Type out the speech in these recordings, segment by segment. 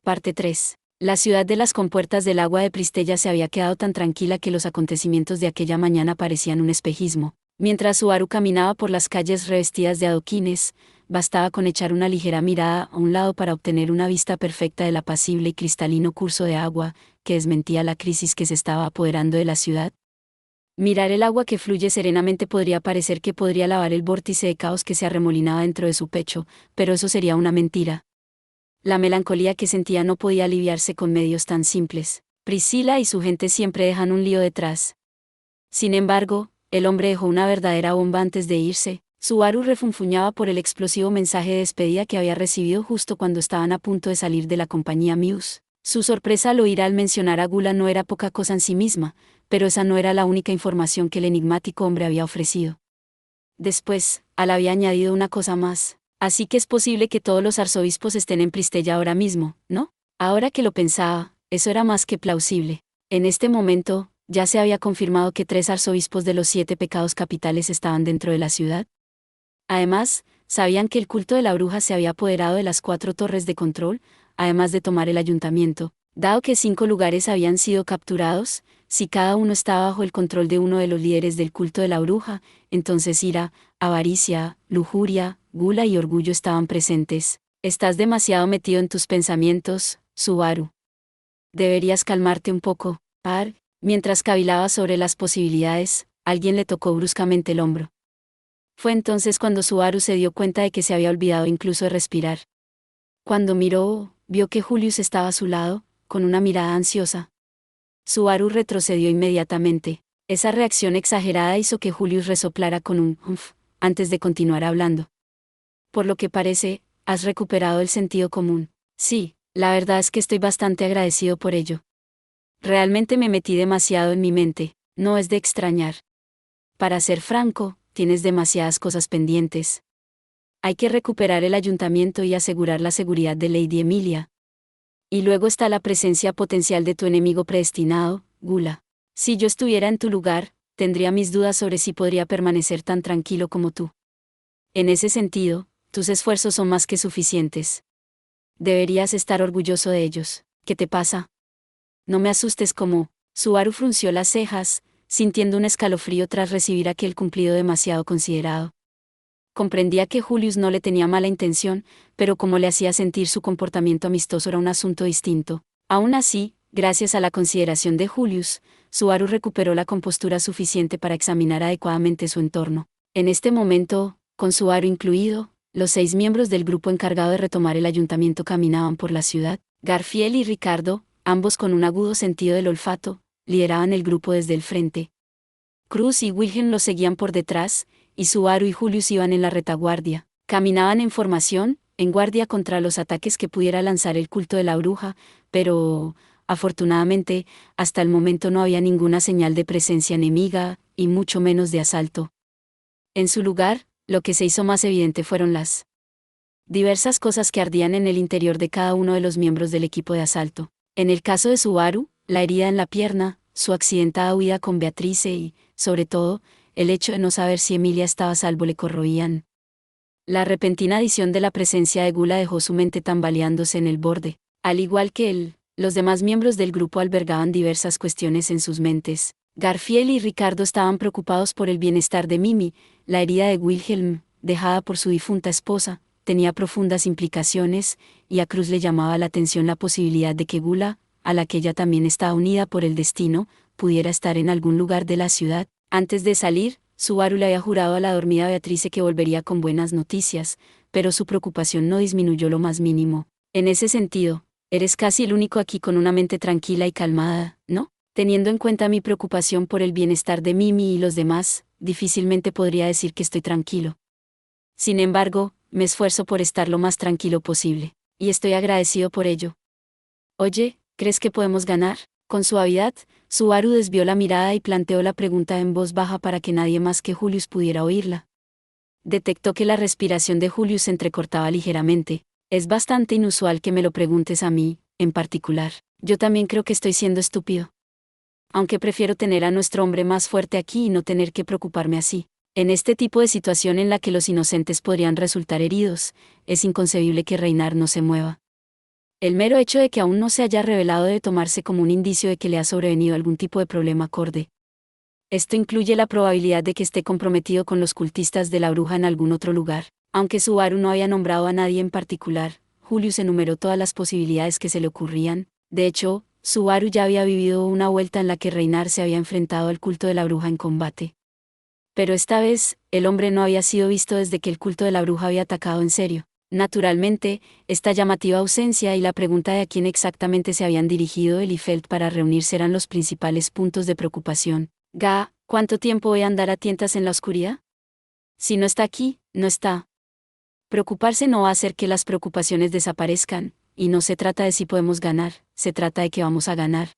Parte 3. La ciudad de las compuertas del agua de Pristella se había quedado tan tranquila que los acontecimientos de aquella mañana parecían un espejismo. Mientras Subaru caminaba por las calles revestidas de adoquines, bastaba con echar una ligera mirada a un lado para obtener una vista perfecta del apacible y cristalino curso de agua, que desmentía la crisis que se estaba apoderando de la ciudad. Mirar el agua que fluye serenamente podría parecer que podría lavar el vórtice de caos que se arremolinaba dentro de su pecho, pero eso sería una mentira. La melancolía que sentía no podía aliviarse con medios tan simples. Priscila y su gente siempre dejan un lío detrás. Sin embargo, el hombre dejó una verdadera bomba antes de irse. Subaru refunfuñaba por el explosivo mensaje de despedida que había recibido justo cuando estaban a punto de salir de la compañía Muse. Su sorpresa al oír al mencionar a Gula no era poca cosa en sí misma, pero esa no era la única información que el enigmático hombre había ofrecido. Después, Al había añadido una cosa más. Así que es posible que todos los arzobispos estén en Pristella ahora mismo, ¿no? Ahora que lo pensaba, eso era más que plausible. En este momento, ya se había confirmado que 3 arzobispos de los 7 pecados capitales estaban dentro de la ciudad. Además, sabían que el culto de la bruja se había apoderado de las 4 torres de control, además de tomar el ayuntamiento. Dado que 5 lugares habían sido capturados, si cada uno estaba bajo el control de uno de los líderes del culto de la bruja, entonces ira, avaricia, lujuria, gula y orgullo estaban presentes. Estás demasiado metido en tus pensamientos, Subaru. Deberías calmarte un poco, Par. Mientras cavilaba sobre las posibilidades, alguien le tocó bruscamente el hombro. Fue entonces cuando Subaru se dio cuenta de que se había olvidado incluso de respirar. Cuando miró, vio que Julius estaba a su lado, con una mirada ansiosa. Subaru retrocedió inmediatamente. Esa reacción exagerada hizo que Julius resoplara con un "umf" antes de continuar hablando. Por lo que parece, has recuperado el sentido común. Sí, la verdad es que estoy bastante agradecido por ello. Realmente me metí demasiado en mi mente, no es de extrañar. Para ser franco, tienes demasiadas cosas pendientes. Hay que recuperar el ayuntamiento y asegurar la seguridad de Lady Emilia. Y luego está la presencia potencial de tu enemigo predestinado, Gula. Si yo estuviera en tu lugar, tendría mis dudas sobre si podría permanecer tan tranquilo como tú. En ese sentido, tus esfuerzos son más que suficientes. Deberías estar orgulloso de ellos. ¿Qué te pasa? No me asustes como... Subaru frunció las cejas, sintiendo un escalofrío tras recibir aquel cumplido demasiado considerado. Comprendía que Julius no le tenía mala intención, pero cómo le hacía sentir su comportamiento amistoso era un asunto distinto. Aún así, gracias a la consideración de Julius, Subaru recuperó la compostura suficiente para examinar adecuadamente su entorno. En este momento, con Subaru incluido, los 6 miembros del grupo encargado de retomar el ayuntamiento caminaban por la ciudad. Garfield y Ricardo, ambos con un agudo sentido del olfato, lideraban el grupo desde el frente. Cruz y Wilhelm los seguían por detrás, y Subaru y Julius iban en la retaguardia. Caminaban en formación, en guardia contra los ataques que pudiera lanzar el culto de la bruja, pero, afortunadamente, hasta el momento no había ninguna señal de presencia enemiga, y mucho menos de asalto. En su lugar, lo que se hizo más evidente fueron las diversas cosas que ardían en el interior de cada uno de los miembros del equipo de asalto. En el caso de Subaru, la herida en la pierna, su accidentada huida con Beatrice y, sobre todo, el hecho de no saber si Emilia estaba a salvo le corroían. La repentina adición de la presencia de Gula dejó su mente tambaleándose en el borde. Al igual que él, los demás miembros del grupo albergaban diversas cuestiones en sus mentes. Garfield y Ricardo estaban preocupados por el bienestar de Mimi. La herida de Wilhelm, dejada por su difunta esposa, tenía profundas implicaciones, y a Cruz le llamaba la atención la posibilidad de que Gula, a la que ella también estaba unida por el destino, pudiera estar en algún lugar de la ciudad. Antes de salir, Subaru le había jurado a la dormida Beatrice que volvería con buenas noticias, pero su preocupación no disminuyó lo más mínimo. En ese sentido, eres casi el único aquí con una mente tranquila y calmada, ¿no? Teniendo en cuenta mi preocupación por el bienestar de Mimi y los demás, difícilmente podría decir que estoy tranquilo. Sin embargo, me esfuerzo por estar lo más tranquilo posible, y estoy agradecido por ello. Oye, ¿crees que podemos ganar? Con suavidad, Subaru desvió la mirada y planteó la pregunta en voz baja para que nadie más que Julius pudiera oírla. Detectó que la respiración de Julius se entrecortaba ligeramente. Es bastante inusual que me lo preguntes a mí, en particular. Yo también creo que estoy siendo estúpido. Aunque prefiero tener a nuestro hombre más fuerte aquí y no tener que preocuparme así. En este tipo de situación en la que los inocentes podrían resultar heridos, es inconcebible que Reinar no se mueva. El mero hecho de que aún no se haya revelado debe tomarse como un indicio de que le ha sobrevenido algún tipo de problema acorde. Esto incluye la probabilidad de que esté comprometido con los cultistas de la bruja en algún otro lugar. Aunque Subaru no había nombrado a nadie en particular, Julius enumeró todas las posibilidades que se le ocurrían. De hecho, Subaru ya había vivido una vuelta en la que Reinar se había enfrentado al culto de la bruja en combate. Pero esta vez, el hombre no había sido visto desde que el culto de la bruja había atacado en serio. Naturalmente, esta llamativa ausencia y la pregunta de a quién exactamente se habían dirigido él y Felt para reunirse eran los principales puntos de preocupación. ¿Cuánto tiempo voy a andar a tientas en la oscuridad? Si no está aquí, no está. Preocuparse no va a hacer que las preocupaciones desaparezcan, y no se trata de si podemos ganar, se trata de que vamos a ganar.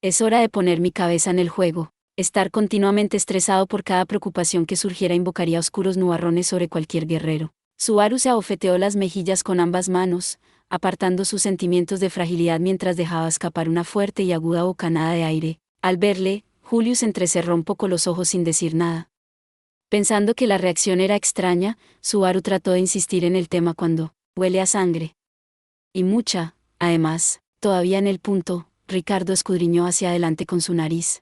Es hora de poner mi cabeza en el juego. Estar continuamente estresado por cada preocupación que surgiera invocaría oscuros nubarrones sobre cualquier guerrero. Subaru se abofeteó las mejillas con ambas manos, apartando sus sentimientos de fragilidad mientras dejaba escapar una fuerte y aguda bocanada de aire. Al verle, Julius entrecerró un poco los ojos sin decir nada. Pensando que la reacción era extraña, Subaru trató de insistir en el tema cuando huele a sangre. Y mucha, además, todavía en el punto, Ricardo escudriñó hacia adelante con su nariz.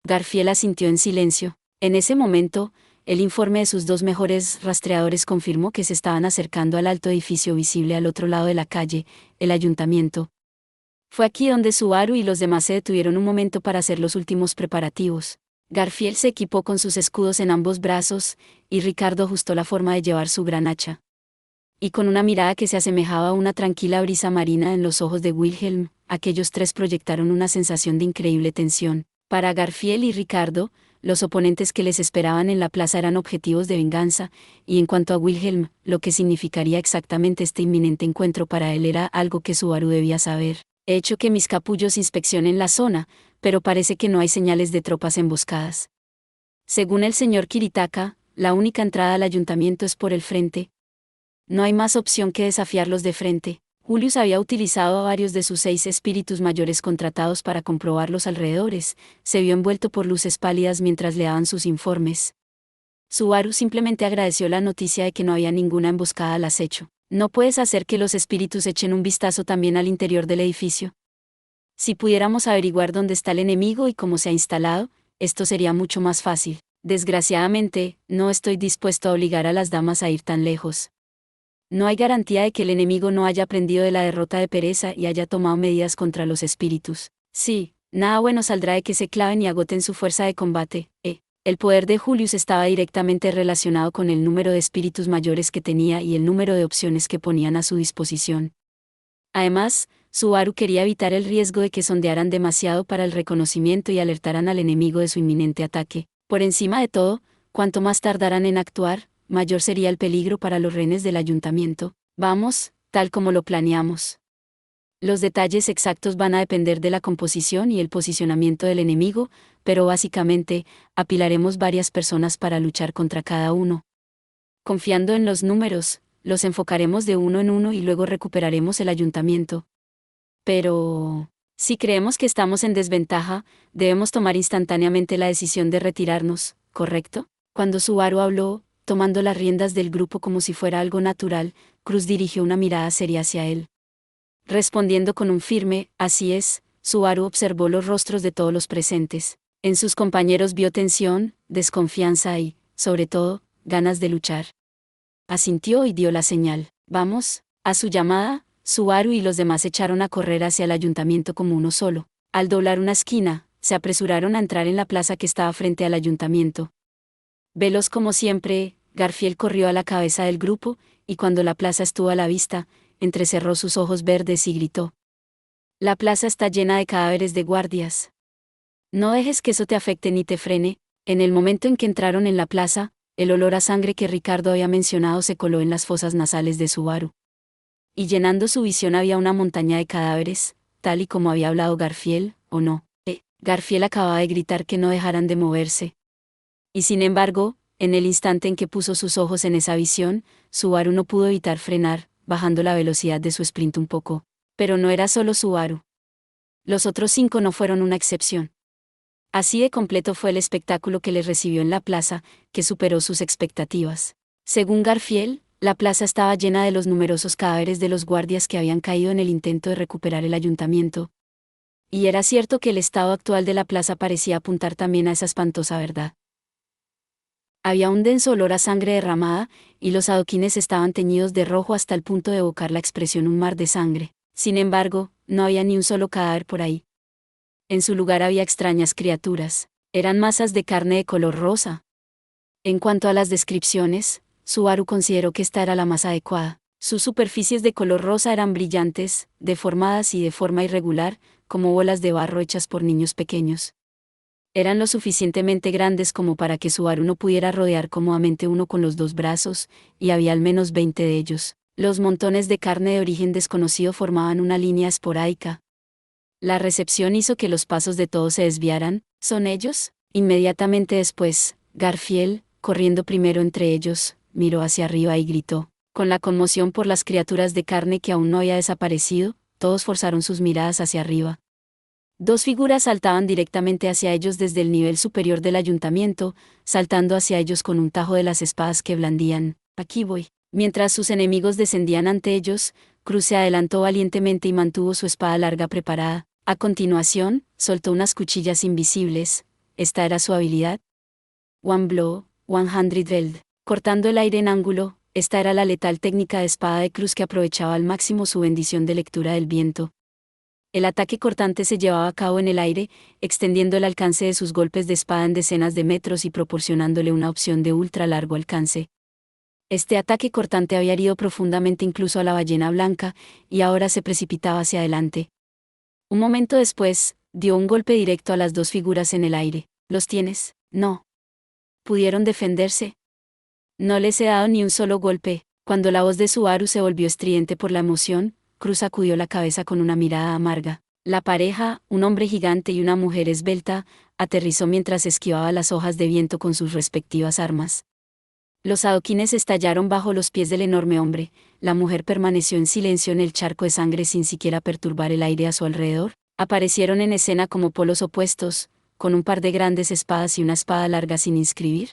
Garfield asintió en silencio. En ese momento, el informe de sus dos mejores rastreadores confirmó que se estaban acercando al alto edificio visible al otro lado de la calle, el ayuntamiento. Fue aquí donde Subaru y los demás se detuvieron un momento para hacer los últimos preparativos. Garfield se equipó con sus escudos en ambos brazos, y Ricardo ajustó la forma de llevar su gran hacha. Y con una mirada que se asemejaba a una tranquila brisa marina en los ojos de Wilhelm, aquellos tres proyectaron una sensación de increíble tensión. Para Garfield y Ricardo, los oponentes que les esperaban en la plaza eran objetivos de venganza, y en cuanto a Wilhelm, lo que significaría exactamente este inminente encuentro para él era algo que Subaru debía saber. He hecho que mis capullos inspeccionen la zona, pero parece que no hay señales de tropas emboscadas. Según el señor Kiritaka, la única entrada al ayuntamiento es por el frente. No hay más opción que desafiarlos de frente. Julius había utilizado a varios de sus 6 espíritus mayores contratados para comprobar los alrededores. Se vio envuelto por luces pálidas mientras le daban sus informes. Subaru simplemente agradeció la noticia de que no había ninguna emboscada al acecho. ¿No puedes hacer que los espíritus echen un vistazo también al interior del edificio? Si pudiéramos averiguar dónde está el enemigo y cómo se ha instalado, esto sería mucho más fácil. Desgraciadamente, no estoy dispuesto a obligar a las damas a ir tan lejos. No hay garantía de que el enemigo no haya aprendido de la derrota de Pereza y haya tomado medidas contra los espíritus. Sí, nada bueno saldrá de que se claven y agoten su fuerza de combate. El poder de Julius estaba directamente relacionado con el número de espíritus mayores que tenía y el número de opciones que ponían a su disposición. Además, Subaru quería evitar el riesgo de que sondearan demasiado para el reconocimiento y alertaran al enemigo de su inminente ataque. Por encima de todo, cuanto más tardaran en actuar, mayor sería el peligro para los rehenes del ayuntamiento. Vamos, tal como lo planeamos. Los detalles exactos van a depender de la composición y el posicionamiento del enemigo, pero básicamente, apilaremos varias personas para luchar contra cada uno. Confiando en los números, los enfocaremos de uno en uno y luego recuperaremos el ayuntamiento. Pero, si creemos que estamos en desventaja, debemos tomar instantáneamente la decisión de retirarnos, ¿correcto? Cuando Subaru habló, tomando las riendas del grupo como si fuera algo natural, Cruz dirigió una mirada seria hacia él. Respondiendo con un firme, así es, Subaru observó los rostros de todos los presentes. En sus compañeros vio tensión, desconfianza y, sobre todo, ganas de luchar. Asintió y dio la señal. Vamos, a su llamada, Subaru y los demás echaron a correr hacia el ayuntamiento como uno solo. Al doblar una esquina, se apresuraron a entrar en la plaza que estaba frente al ayuntamiento. Veloz como siempre, Garfield corrió a la cabeza del grupo, y cuando la plaza estuvo a la vista, entrecerró sus ojos verdes y gritó. La plaza está llena de cadáveres de guardias. No dejes que eso te afecte ni te frene. En el momento en que entraron en la plaza, el olor a sangre que Ricardo había mencionado se coló en las fosas nasales de Subaru. Y llenando su visión había una montaña de cadáveres, tal y como había hablado Garfield, ¿o no? Garfield acababa de gritar que no dejaran de moverse. Y sin embargo, en el instante en que puso sus ojos en esa visión, Subaru no pudo evitar frenar, bajando la velocidad de su sprint un poco. Pero no era solo Subaru. Los otros 5 no fueron una excepción. Así de completo fue el espectáculo que les recibió en la plaza, que superó sus expectativas. Según Garfield, La plaza estaba llena de los numerosos cadáveres de los guardias que habían caído en el intento de recuperar el ayuntamiento. Y era cierto que el estado actual de la plaza parecía apuntar también a esa espantosa verdad. Había un denso olor a sangre derramada, y los adoquines estaban teñidos de rojo hasta el punto de evocar la expresión un mar de sangre. Sin embargo, no había ni un solo cadáver por ahí. En su lugar había extrañas criaturas. Eran masas de carne de color rosa. En cuanto a las descripciones, Subaru consideró que esta era la más adecuada. Sus superficies de color rosa eran brillantes, deformadas y de forma irregular, como bolas de barro hechas por niños pequeños. Eran lo suficientemente grandes como para que Subaru no pudiera rodear cómodamente uno con los dos brazos, y había al menos 20 de ellos. Los montones de carne de origen desconocido formaban una línea esporádica. La recepción hizo que los pasos de todos se desviaran. ¿Son ellos? Inmediatamente después, Garfield, corriendo primero entre ellos, miró hacia arriba y gritó. Con la conmoción por las criaturas de carne que aún no había desaparecido, todos forzaron sus miradas hacia arriba. Dos figuras saltaban directamente hacia ellos desde el nivel superior del ayuntamiento, saltando hacia ellos con un tajo de las espadas que blandían. Aquí voy. Mientras sus enemigos descendían ante ellos, Cruz se adelantó valientemente y mantuvo su espada larga preparada. A continuación, soltó unas cuchillas invisibles. Esta era su habilidad. One blow, 100 weld. Cortando el aire en ángulo, esta era la letal técnica de espada de Cruz que aprovechaba al máximo su bendición de lectura del viento. El ataque cortante se llevaba a cabo en el aire, extendiendo el alcance de sus golpes de espada en decenas de metros y proporcionándole una opción de ultra largo alcance. Este ataque cortante había herido profundamente incluso a la ballena blanca, y ahora se precipitaba hacia adelante. Un momento después, dio un golpe directo a las dos figuras en el aire. ¿Los tienes? No. ¿Pudieron defenderse? No les he dado ni un solo golpe. Cuando la voz de Subaru se volvió estridente por la emoción, Cruz sacudió la cabeza con una mirada amarga. La pareja, un hombre gigante y una mujer esbelta, aterrizó mientras esquivaba las hojas de viento con sus respectivas armas. Los adoquines estallaron bajo los pies del enorme hombre. La mujer permaneció en silencio en el charco de sangre sin siquiera perturbar el aire a su alrededor. Aparecieron en escena como polos opuestos, con un par de grandes espadas y una espada larga sin inscribir.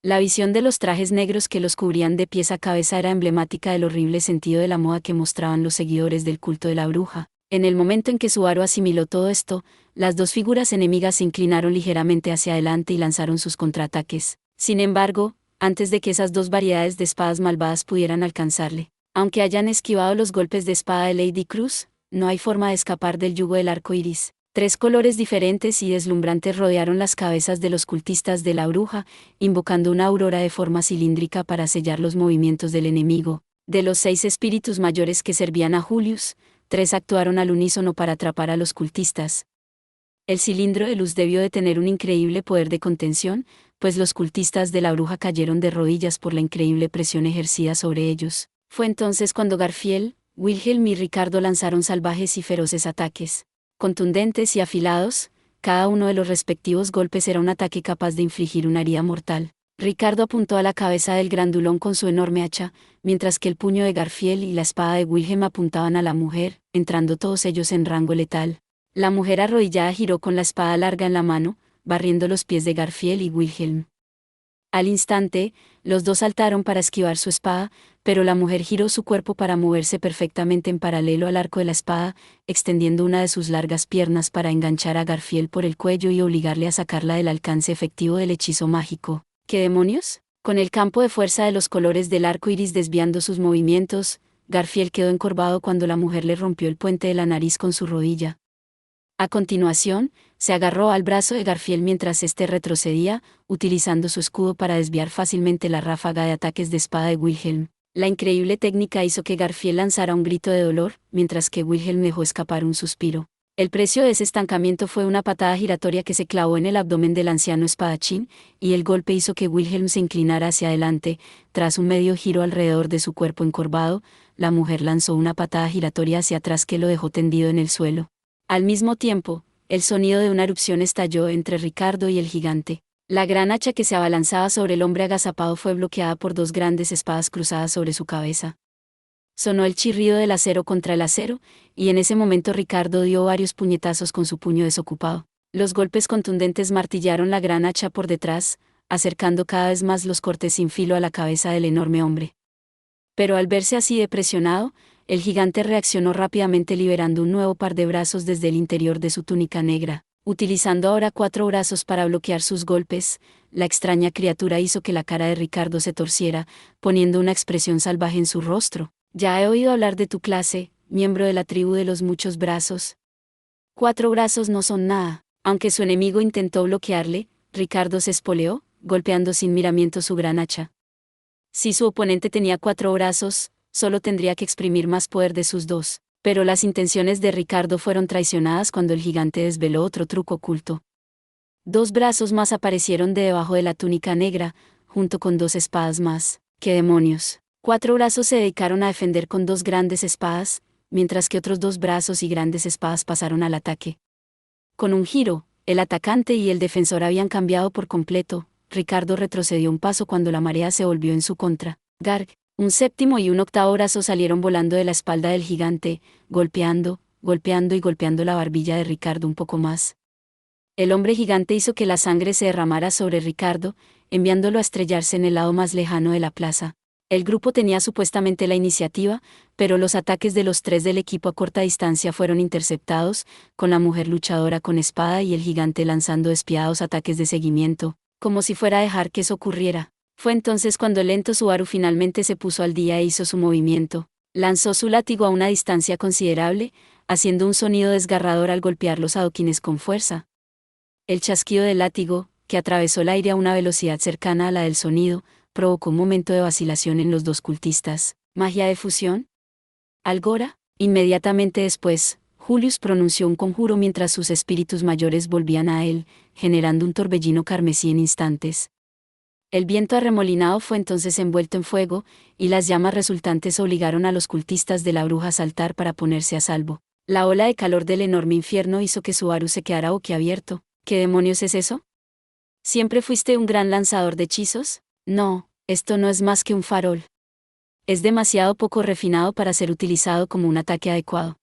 La visión de los trajes negros que los cubrían de pies a cabeza era emblemática del horrible sentido de la moda que mostraban los seguidores del culto de la bruja. En el momento en que Subaru asimiló todo esto, las dos figuras enemigas se inclinaron ligeramente hacia adelante y lanzaron sus contraataques. Sin embargo, antes de que esas dos variedades de espadas malvadas pudieran alcanzarle, aunque hayan esquivado los golpes de espada de Lady Cruz, no hay forma de escapar del yugo del arco iris. 3 colores diferentes y deslumbrantes rodearon las cabezas de los cultistas de la bruja, invocando una aurora de forma cilíndrica para sellar los movimientos del enemigo. De los 6 espíritus mayores que servían a Julius, 3 actuaron al unísono para atrapar a los cultistas. El cilindro de luz debió de tener un increíble poder de contención, pues los cultistas de la bruja cayeron de rodillas por la increíble presión ejercida sobre ellos. Fue entonces cuando Garfield, Wilhelm y Ricardo lanzaron salvajes y feroces ataques. Contundentes y afilados, cada uno de los respectivos golpes era un ataque capaz de infligir una herida mortal. Ricardo apuntó a la cabeza del grandulón con su enorme hacha, mientras que el puño de Garfield y la espada de Wilhelm apuntaban a la mujer, entrando todos ellos en rango letal. La mujer arrodillada giró con la espada larga en la mano, barriendo los pies de Garfield y Wilhelm. Al instante, los dos saltaron para esquivar su espada, pero la mujer giró su cuerpo para moverse perfectamente en paralelo al arco de la espada, extendiendo una de sus largas piernas para enganchar a Garfield por el cuello y obligarle a sacarla del alcance efectivo del hechizo mágico. ¿Qué demonios? Con el campo de fuerza de los colores del arco iris desviando sus movimientos, Garfield quedó encorvado cuando la mujer le rompió el puente de la nariz con su rodilla. A continuación, se agarró al brazo de Garfield mientras éste retrocedía, utilizando su escudo para desviar fácilmente la ráfaga de ataques de espada de Wilhelm. La increíble técnica hizo que Garfield lanzara un grito de dolor, mientras que Wilhelm dejó escapar un suspiro. El precio de ese estancamiento fue una patada giratoria que se clavó en el abdomen del anciano espadachín, y el golpe hizo que Wilhelm se inclinara hacia adelante. Tras un medio giro alrededor de su cuerpo encorvado, la mujer lanzó una patada giratoria hacia atrás que lo dejó tendido en el suelo. Al mismo tiempo, el sonido de una erupción estalló entre Ricardo y el gigante. La gran hacha que se abalanzaba sobre el hombre agazapado fue bloqueada por 2 grandes espadas cruzadas sobre su cabeza. Sonó el chirrido del acero contra el acero, y en ese momento Ricardo dio varios puñetazos con su puño desocupado. Los golpes contundentes martillaron la gran hacha por detrás, acercando cada vez más los cortes sin filo a la cabeza del enorme hombre. Pero al verse así de presionado, el gigante reaccionó rápidamente liberando un nuevo par de brazos desde el interior de su túnica negra. Utilizando ahora 4 brazos para bloquear sus golpes, la extraña criatura hizo que la cara de Ricardo se torciera, poniendo una expresión salvaje en su rostro. Ya he oído hablar de tu clase, miembro de la tribu de los muchos brazos. 4 brazos no son nada. Aunque su enemigo intentó bloquearle, Ricardo se espoleó, golpeando sin miramiento su gran hacha. Si su oponente tenía 4 brazos, solo tendría que exprimir más poder de sus 2. Pero las intenciones de Ricardo fueron traicionadas cuando el gigante desveló otro truco oculto. 2 brazos más aparecieron de debajo de la túnica negra, junto con 2 espadas más. ¡Qué demonios! 4 brazos se dedicaron a defender con 2 grandes espadas, mientras que otros 2 brazos y grandes espadas pasaron al ataque. Con un giro, el atacante y el defensor habían cambiado por completo. Ricardo retrocedió un paso cuando la marea se volvió en su contra. Garg, un séptimo y un octavo brazo salieron volando de la espalda del gigante, golpeando y golpeando la barbilla de Ricardo un poco más. El hombre gigante hizo que la sangre se derramara sobre Ricardo, enviándolo a estrellarse en el lado más lejano de la plaza. El grupo tenía supuestamente la iniciativa, pero los ataques de los 3 del equipo a corta distancia fueron interceptados, con la mujer luchadora con espada y el gigante lanzando despiadados ataques de seguimiento, como si fuera a dejar que eso ocurriera. Fue entonces cuando el lento Subaru finalmente se puso al día e hizo su movimiento. Lanzó su látigo a una distancia considerable, haciendo un sonido desgarrador al golpear los adoquines con fuerza. El chasquido del látigo, que atravesó el aire a una velocidad cercana a la del sonido, provocó un momento de vacilación en los 2 cultistas. ¿Magia de fusión? ¿Algora? Inmediatamente después, Julius pronunció un conjuro mientras sus espíritus mayores volvían a él, generando un torbellino carmesí en instantes. El viento arremolinado fue entonces envuelto en fuego, y las llamas resultantes obligaron a los cultistas de la bruja a saltar para ponerse a salvo. La ola de calor del enorme infierno hizo que Subaru se quedara boquiabierto. ¿Qué demonios es eso? ¿Siempre fuiste un gran lanzador de hechizos? No, esto no es más que un farol. Es demasiado poco refinado para ser utilizado como un ataque adecuado.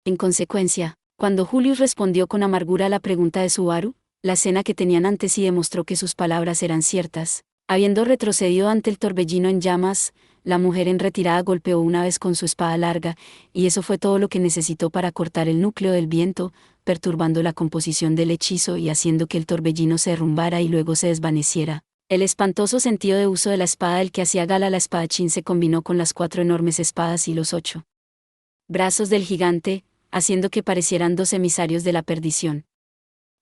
En consecuencia, cuando Julius respondió con amargura a la pregunta de Subaru, la escena que tenían ante sí demostró que sus palabras eran ciertas. Habiendo retrocedido ante el torbellino en llamas, la mujer en retirada golpeó una vez con su espada larga, y eso fue todo lo que necesitó para cortar el núcleo del viento, perturbando la composición del hechizo y haciendo que el torbellino se derrumbara y luego se desvaneciera. El espantoso sentido de uso de la espada del que hacía gala la espadachín se combinó con las 4 enormes espadas y los 8 brazos del gigante, haciendo que parecieran 2 emisarios de la perdición.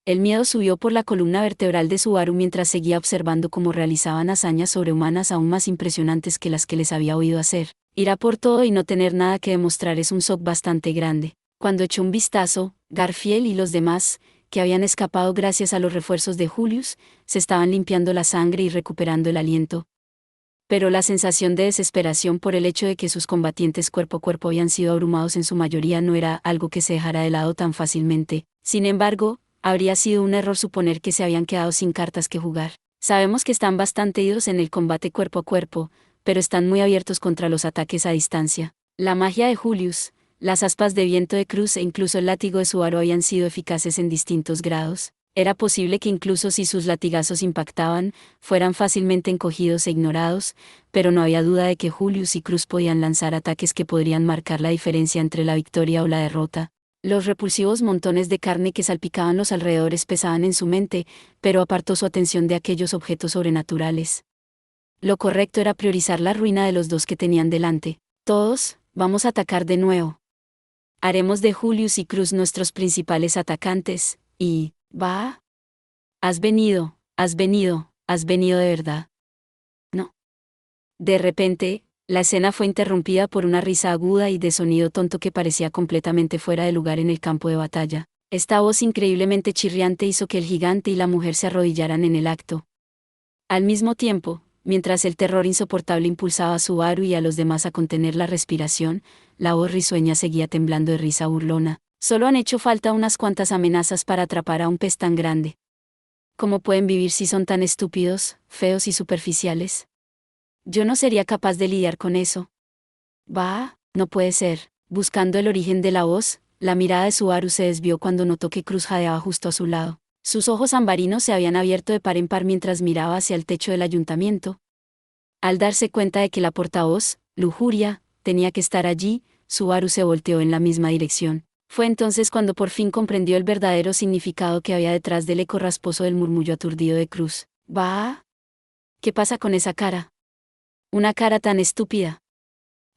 El miedo subió por la columna vertebral de Subaru mientras seguía observando cómo realizaban hazañas sobrehumanas aún más impresionantes que las que les había oído hacer. Ir a por todo y no tener nada que demostrar es un shock bastante grande. Cuando echó un vistazo, Garfield y los demás, que habían escapado gracias a los refuerzos de Julius, se estaban limpiando la sangre y recuperando el aliento. Pero la sensación de desesperación por el hecho de que sus combatientes cuerpo a cuerpo habían sido abrumados en su mayoría no era algo que se dejara de lado tan fácilmente. Sin embargo, habría sido un error suponer que se habían quedado sin cartas que jugar. Sabemos que están bastante idos en el combate cuerpo a cuerpo, pero están muy abiertos contra los ataques a distancia. La magia de Julius, las aspas de viento de Cruz e incluso el látigo de Subaru habían sido eficaces en distintos grados. Era posible que incluso si sus latigazos impactaban, fueran fácilmente encogidos e ignorados, pero no había duda de que Julius y Cruz podían lanzar ataques que podrían marcar la diferencia entre la victoria o la derrota. Los repulsivos montones de carne que salpicaban los alrededores pesaban en su mente, pero apartó su atención de aquellos objetos sobrenaturales. Lo correcto era priorizar la ruina de los 2 que tenían delante. Todos, vamos a atacar de nuevo. Haremos de Julius y Cruz nuestros principales atacantes, y, ¿va? Has venido de verdad. No. De repente, la escena fue interrumpida por una risa aguda y de sonido tonto que parecía completamente fuera de lugar en el campo de batalla. Esta voz increíblemente chirriante hizo que el gigante y la mujer se arrodillaran en el acto. Al mismo tiempo, mientras el terror insoportable impulsaba a Subaru y a los demás a contener la respiración, la voz risueña seguía temblando de risa burlona. Solo han hecho falta unas cuantas amenazas para atrapar a un pez tan grande. ¿Cómo pueden vivir si son tan estúpidos, feos y superficiales? Yo no sería capaz de lidiar con eso. «Bah, no puede ser». Buscando el origen de la voz, la mirada de Subaru se desvió cuando notó que Cruz jadeaba justo a su lado. Sus ojos ambarinos se habían abierto de par en par mientras miraba hacia el techo del ayuntamiento. Al darse cuenta de que la portavoz, lujuria, tenía que estar allí. Subaru se volteó en la misma dirección. Fue entonces cuando por fin comprendió el verdadero significado que había detrás del eco rasposo del murmullo aturdido de Cruz. ¿Va? ¿Qué pasa con esa cara? Una cara tan estúpida.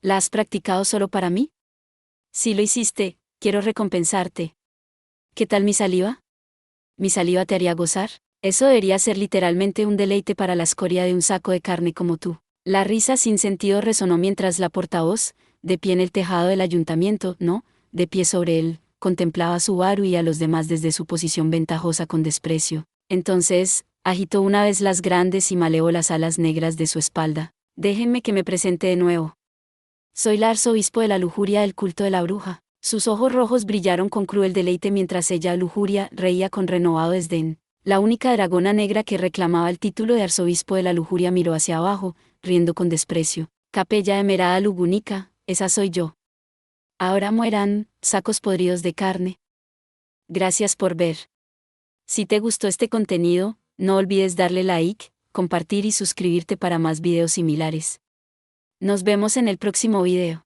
¿La has practicado solo para mí? Sí lo hiciste, quiero recompensarte. ¿Qué tal mi saliva? ¿Mi saliva te haría gozar? Eso debería ser literalmente un deleite para la escoria de un saco de carne como tú. La risa sin sentido resonó mientras la portavoz, de pie en el tejado del ayuntamiento, no, de pie sobre él, contemplaba a Subaru y a los demás desde su posición ventajosa con desprecio. Entonces, agitó una vez las grandes y malévolas alas negras de su espalda. Déjenme que me presente de nuevo. Soy el arzobispo de la lujuria del culto de la bruja. Sus ojos rojos brillaron con cruel deleite mientras ella, lujuria, reía con renovado desdén. La única dragona negra que reclamaba el título de arzobispo de la lujuria miró hacia abajo, riendo con desprecio. Capella emerada lugunica, esa soy yo. Ahora mueran, sacos podridos de carne. Gracias por ver. Si te gustó este contenido, no olvides darle like, compartir y suscribirte para más videos similares. Nos vemos en el próximo video.